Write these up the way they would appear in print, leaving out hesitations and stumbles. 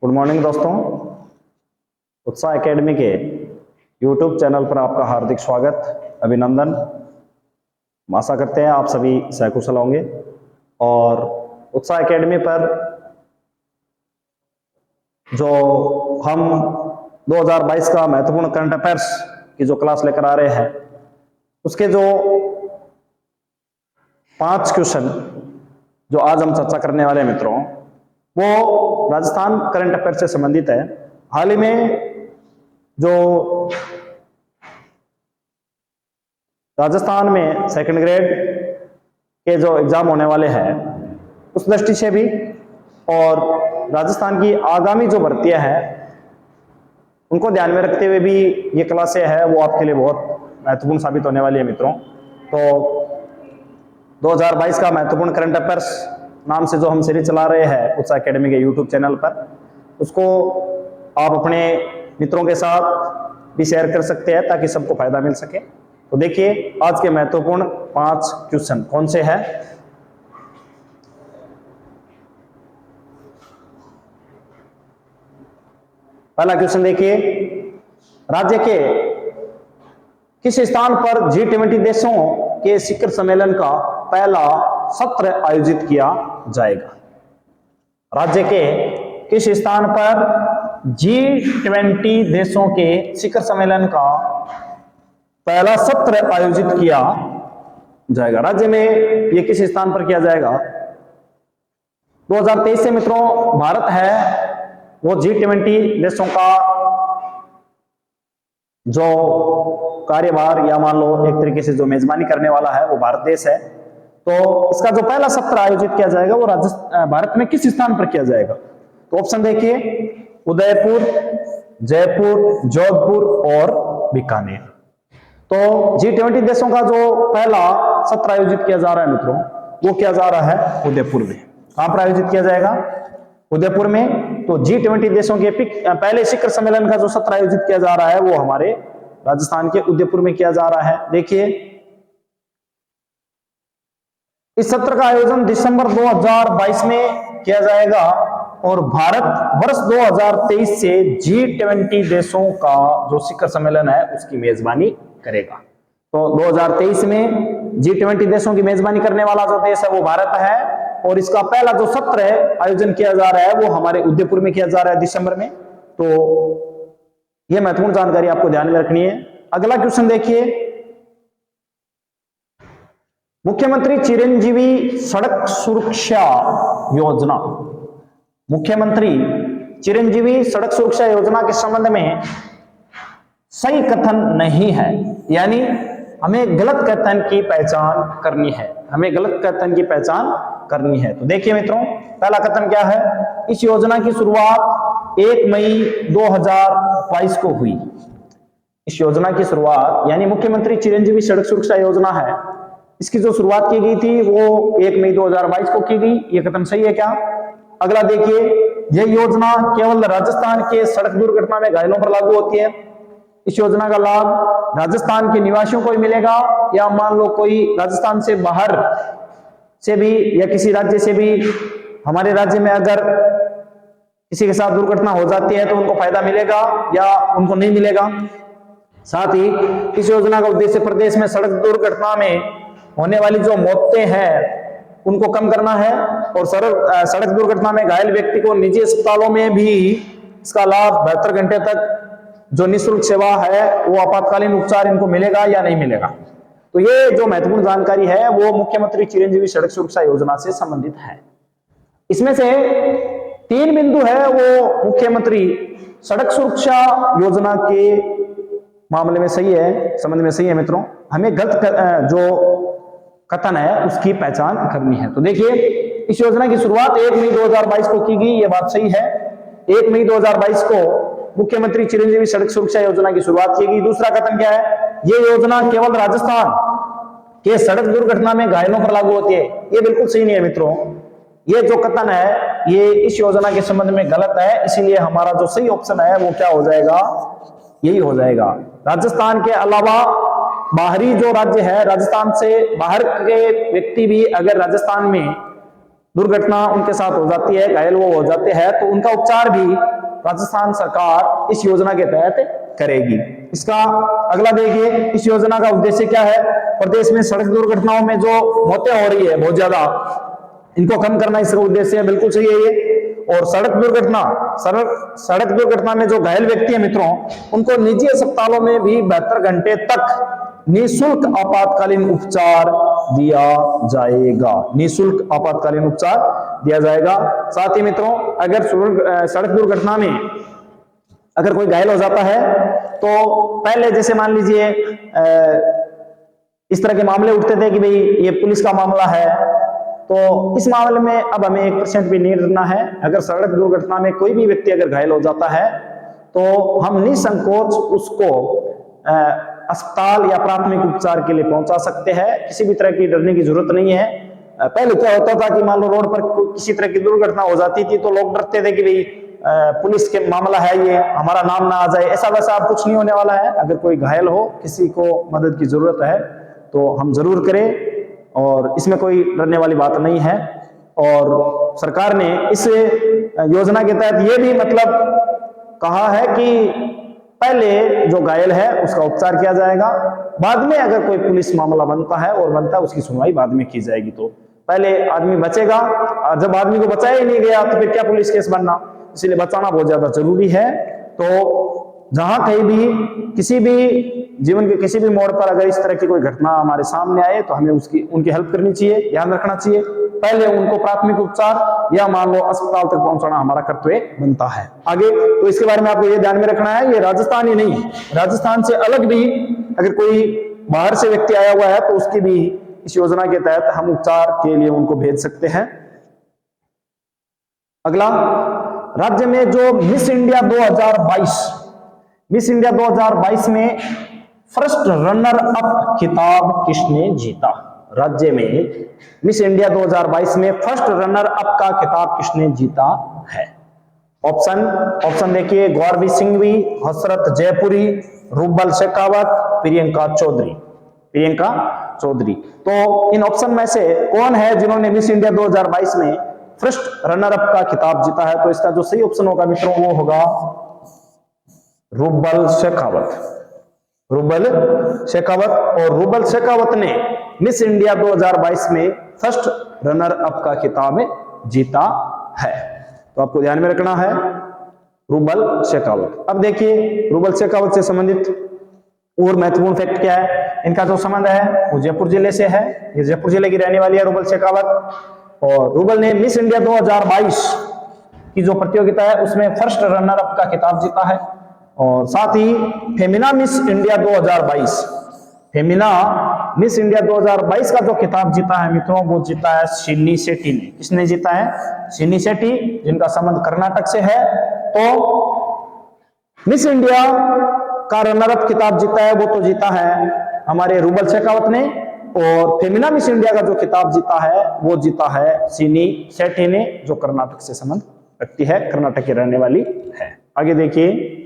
Good morning दोस्तों। उत्साह academy के यूट्यूब चैनल पर आपका हार्दिक स्वागत, अभिनंदन। हम आशा करते हैं आप सभी सकुशल होंगे। और उत्साह एकेडमी पर जो हम 2022 का महत्वपूर्ण करंट अफेयर्स की जो क्लास लेकर आ रहे हैं, उसके जो 5 क्वेश्चन जो आज हम चर्चा करने वाले हैं मित्रों, वो राजस्थान करंट अफेयर से संबंधित है। हाल ही में जो राजस्थान में सेकंड ग्रेड के जो एग्जाम होने वाले हैं, उस दृष्टि से भी और राजस्थान की आगामी जो भर्तियां हैं उनको ध्यान में रखते हुए भी ये क्लासें है वो आपके लिए बहुत महत्वपूर्ण साबित होने वाली है मित्रों। तो 2022 का महत्वपूर्ण करंट अफेयर्स नाम से जो हम सीरीज चला रहे हैं उत्साह एकेडमी के यूट्यूब चैनल पर, उसको आप अपने मित्रों के साथ भी शेयर कर सकते हैं ताकि सबको फायदा मिल सके। तो देखिए आज के महत्वपूर्ण 5 क्वेश्चन कौन से हैं। पहला क्वेश्चन देखिए, राज्य के किस स्थान पर G20 देशों के शिखर सम्मेलन का पहला सत्र आयोजित किया जाएगा? राज्य के किस स्थान पर G20 देशों के शिखर सम्मेलन का पहला सत्र आयोजित किया जाएगा? राज्य में यह किस स्थान पर किया जाएगा? 2023 से मित्रों भारत है वो G20 देशों का जो कार्यभार या मान लो एक तरीके से जो मेजबानी करने वाला है वो भारत देश है। तो इसका जो पहला सत्र आयोजित किया जाएगा वो भारत में किस स्थान पर किया जाएगा? तो ऑप्शन देखिए, उदयपुर, जयपुर, जोधपुर और बीकानेर। तो G20 देशों का जो पहला सत्र आयोजित किया जा रहा है मित्रों, वो किया जा रहा है उदयपुर में। कहां पर आयोजित किया जाएगा? उदयपुर में। तो G20 देशों के पहले शिखर सम्मेलन का जो सत्र आयोजित किया जा रहा है वो हमारे राजस्थान के उदयपुर में किया जा रहा है। देखिए इस सत्र का आयोजन दिसंबर 2022 में किया जाएगा और भारत वर्ष 2023 से G20 देशों का जो शिखर सम्मेलन है उसकी मेजबानी करेगा। तो 2023 में G20 देशों की मेजबानी करने वाला जो देश है वो भारत है और इसका पहला जो सत्र है आयोजन किया जा रहा है वो हमारे उदयपुर में किया जा रहा है दिसंबर में। तो यह महत्वपूर्ण जानकारी आपको ध्यान में रखनी है। अगला क्वेश्चन देखिए, मुख्यमंत्री चिरंजीवी सड़क सुरक्षा योजना, मुख्यमंत्री चिरंजीवी सड़क सुरक्षा योजना के संबंध में सही कथन नहीं है, यानी हमें गलत कथन की पहचान करनी है, हमें गलत कथन की पहचान करनी है। तो देखिए मित्रों, पहला कथन क्या है? इस योजना की शुरुआत 1 मई 2022 को हुई। इस योजना की शुरुआत यानी मुख्यमंत्री चिरंजीवी सड़क सुरक्षा योजना है, इसकी जो शुरुआत की गई थी वो 1 मई 2022 को की गई। ये कथन सही है क्या? अगला देखिए, यह योजना केवल राजस्थान के सड़क दुर्घटना में घायलों पर लागू होती है। इस योजना का लाभ राजस्थान के निवासियों को ही मिलेगा या मान लो कोई राजस्थान से बाहर से भी या किसी राज्य से भी हमारे राज्य में अगर किसी के साथ दुर्घटना हो जाती है तो उनको फायदा मिलेगा या उनको नहीं मिलेगा? साथ ही इस योजना का उद्देश्य प्रदेश में सड़क दुर्घटना में होने वाली जो मौतें हैं उनको कम करना है और सड़क दुर्घटना में घायल व्यक्ति को निजी अस्पतालों में भी इसका लाभ 72 घंटे तक जो निःशुल्क सेवा है वो आपातकालीन उपचार इनको मिलेगा या नहीं मिलेगा। तो ये जो महत्वपूर्ण जानकारी है वो मुख्यमंत्री चिरंजीवी सड़क सुरक्षा योजना से संबंधित है। इसमें से 3 बिंदु है वो मुख्यमंत्री सड़क सुरक्षा योजना के मामले में सही है, संबंध में सही है मित्रों। हमें गलत जो कथन है उसकी पहचान करनी है। तो देखिए इस योजना की शुरुआत 1 मई 2022 को की गई, ये बात सही है। 1 मई 2022 को मुख्यमंत्री चिरंजीवी सड़क सुरक्षा योजना की शुरुआत की गई। दूसरा कथन क्या है? ये योजना केवल राजस्थान के सड़क दुर्घटना में घायलों पर लागू होती है। ये बिल्कुल सही नहीं है मित्रों। ये जो कथन है ये इस योजना के संबंध में गलत है, इसीलिए हमारा जो सही ऑप्शन है वो क्या हो जाएगा? यही हो जाएगा। राजस्थान के अलावा बाहरी जो राज्य है, राजस्थान से बाहर के व्यक्ति भी अगर राजस्थान में दुर्घटना उनके साथ हो जाती है, घायल वो हो जाते हैं, तो उनका उपचार भी राजस्थान सरकार इस योजना के तहत करेगी। इसका अगला देखिए, इस योजना का उद्देश्य क्या है। प्रदेश में सड़क दुर्घटनाओं में जो मौतें हो रही है बहुत ज्यादा, इनको कम करना इसका उद्देश्य है, बिल्कुल सही है ये। और सड़क दुर्घटना में जो घायल व्यक्ति है मित्रों, उनको निजी अस्पतालों में भी 72 घंटे तक निःशुल्क आपातकालीन उपचार दिया जाएगा। निःशुल्क आपातकालीन उपचार दिया जाएगा। साथ ही मित्रों, अगर सड़क दुर्घटना में अगर कोई घायल हो जाता है तो पहले जैसे मान लीजिए इस तरह के मामले उठते थे कि भाई ये पुलिस का मामला है, तो इस मामले में अब हमें 1% भी नहीं डरना है। अगर सड़क दुर्घटना में कोई भी व्यक्ति अगर घायल हो जाता है तो हम निसंकोच उसको अस्पताल या प्राथमिक उपचार के लिए पहुंचा सकते हैं। किसी भी तरह की डरने की जरूरत नहीं है। पहले क्या होता था कि मान लो रोड पर किसी तरह की दुर्घटना हो जाती थी तो लोग डरते थे कि भाई पुलिस के मामला है, ये हमारा नाम ना आ जाए। ऐसा वैसा अब कुछ नहीं होने वाला है। अगर कोई घायल हो, किसी को मदद की जरूरत है तो हम जरूर करें, और इसमें कोई डरने वाली बात नहीं है। और सरकार ने इस योजना के तहत ये भी मतलब कहा है कि पहले जो घायल है उसका उपचार किया जाएगा, बाद में अगर कोई पुलिस मामला बनता है और बनता है उसकी सुनवाई बाद में की जाएगी। तो पहले आदमी बचेगा, और जब आदमी को बचाया ही नहीं गया तो फिर क्या पुलिस केस बनना। इसलिए बचाना बहुत ज्यादा जरूरी है। तो जहां कहीं भी किसी भी जीवन के किसी भी मोड़ पर अगर इस तरह की कोई घटना हमारे सामने आए तो हमें उनकी हेल्प करनी चाहिए, ध्यान रखना चाहिए। पहले उनको प्राथमिक उपचार या मान लो अस्पताल तक पहुंचाना हमारा कर्तव्य बनता है। आगे तो इसके बारे में आपको ये ध्यान में रखना है, ये राजस्थान ही नहीं, राजस्थान से अलग भी अगर कोई बाहर से व्यक्ति आया हुआ है तो उसकी भी इस योजना के तहत हम उपचार के लिए उनको भेज सकते हैं। अगला, राज्य में जो मिस इंडिया 2022 में फर्स्ट रनर अप खिताब किसने जीता। राज्य में मिस इंडिया 2022 में फर्स्ट रनर अप का खिताब किसने जीता है। ऑप्शन देखिए, गौरवी सिंघवी, हसरत जयपुरी, रूबल शेखावत, प्रियंका चौधरी। तो इन ऑप्शन में से कौन है जिन्होंने मिस इंडिया 2022 में फर्स्ट रनर अप का खिताब जीता है। तो इसका जो सही ऑप्शन होगा मित्रों वो होगा रूबल शेखावत। और रूबल शेखावत ने मिस इंडिया 2022 में फर्स्ट रनर अप का खिताब जीता है। तो आपको ध्यान में रखना है रूबल शेखावत। अब देखिए, रूबल शेखावत से संबंधित और महत्वपूर्ण फैक्ट क्या है। इनका जो संबंध है वो जयपुर जिले से है। ये जयपुर जिले की रहने वाली है रूबल शेखावत। और रूबल ने मिस इंडिया 2022 की जो प्रतियोगिता है उसमें फर्स्ट रनर अप का खिताब जीता है। और साथ ही फेमिना मिस इंडिया 2022 का जो खिताब जीता है मित्रों, वो जीता है शिन्नी शेट्टी ने। किसने जीता है? शिन्नी शेट्टी, जिनका संबंध कर्नाटक से है। तो मिस इंडिया का रनर अप खिताब जीता है वो तो जीता है हमारे रूबल शेखावत ने। और फेमिना मिस इंडिया का जो खिताब जीता है वो जीता है शिन्नी शेट्टी ने, जो कर्नाटक से संबंध रखती है, कर्नाटक की रहने वाली है। आगे देखिए,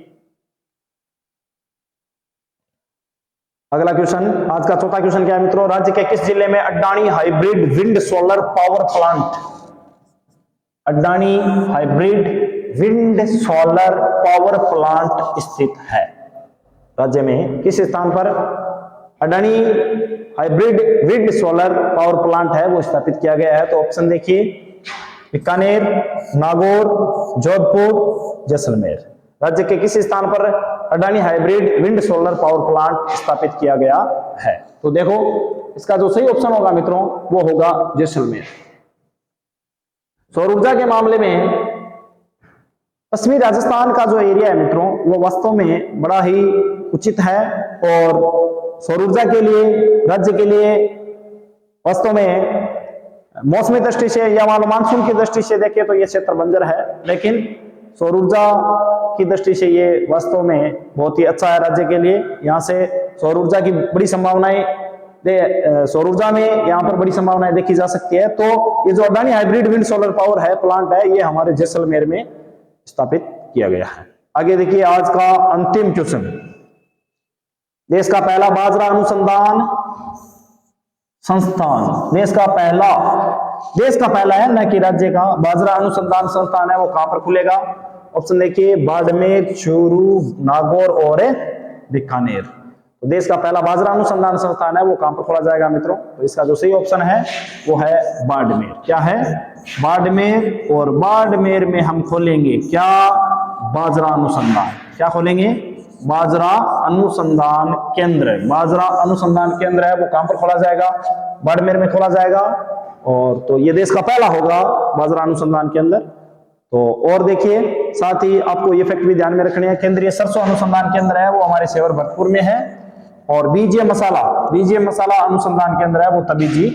अगला क्वेश्चन, आज का चौथा क्वेश्चन क्या है मित्रों। राज्य के किस जिले में Adani hybrid wind solar power plant स्थित है। राज्य में किस स्थान पर Adani hybrid wind solar power plant है वो स्थापित किया गया है। तो ऑप्शन देखिए, बीकानेर, नागौर, जोधपुर, जैसलमेर। राज्य के किस स्थान पर Adani hybrid wind solar power plant स्थापित किया गया है। तो देखो, इसका जो सही ऑप्शन होगा मित्रों वो होगा जैसलमेर। सौर ऊर्जा के मामले में पश्चिमी राजस्थान का जो एरिया है मित्रों वो वास्तव में बड़ा ही उचित है। और सौर ऊर्जा के लिए, राज्य के लिए वास्तव में मौसमी दृष्टि से या मानसून की दृष्टि से देखें तो ये क्षेत्र बंजर है, लेकिन सौर ऊर्जा की दृष्टि से ये वास्तव में बहुत ही अच्छा है राज्य के लिए। यहाँ से सौर ऊर्जा की बड़ी संभावनाएं, सौर ऊर्जा में यहाँ पर बड़ी संभावनाएं देखी जा सकती है। तो ये जो Adani hybrid wind solar power है प्लांट है, ये हमारे जैसलमेर में स्थापित किया गया है। आगे देखिए, आज का अंतिम क्वेश्चन, देश का पहला बाजरा अनुसंधान संस्थान देश का पहला है, न कि राज्य का। बाजरा अनुसंधान संस्थान है वो कहां पर खुलेगा? ऑप्शन देखिए, बाड़मेर, चूरू, नागौर और बीकानेर। तो देश का पहला बाजरा अनुसंधान संस्थान है वो कहां पर खोला जाएगा मित्रों? तो इसका जो सही ऑप्शन है वो है बाड़मेर। क्या है? बाड़मेर। और बाड़मेर में हम खोलेंगे क्या? बाजरा अनुसंधान। क्या खोलेंगे? बाजरा अनुसंधान केंद्र। बाजरा अनुसंधान केंद्र है वो कहां पर खोला जाएगा? बाड़मेर में खोला जाएगा। और तो ये देश का पहला होगा बाजरा अनुसंधान केंद्र। तो और देखिए, साथ ही आपको ये फैक्ट भी ध्यान में रखनी है, केंद्रीय सरसों अनुसंधान केंद्र है वो हमारे सेवर भरतपुर में है। और बीजे मसाला अनुसंधान केंद्र है वो तबीजी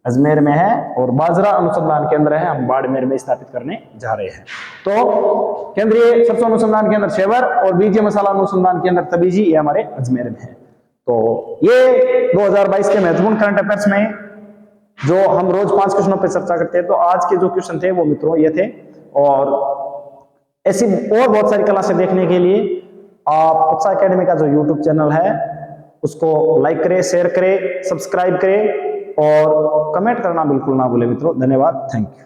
अजमेर में है। और बाजरा अनुसंधान केंद्र है हम बाड़मेर में स्थापित करने जा रहे हैं। तो केंद्रीय सरसों अनुसंधान केंद्र सेवर और बीजे मसाला अनुसंधान केंद्र तबीजी ये हमारे अजमेर में है। तो ये 2022 के महत्वपूर्ण करंट अफेयर्स में जो हम रोज 5 क्वेश्चनों पर चर्चा करते हैं, तो आज के जो क्वेश्चन थे वो मित्रों ये थे। और ऐसी और बहुत सारी क्लासें देखने के लिए आप उत्साह एकेडमी का जो यूट्यूब चैनल है उसको लाइक करें, शेयर करें, सब्सक्राइब करें और कमेंट करना बिल्कुल ना भूलें मित्रों। धन्यवाद, थैंक यू।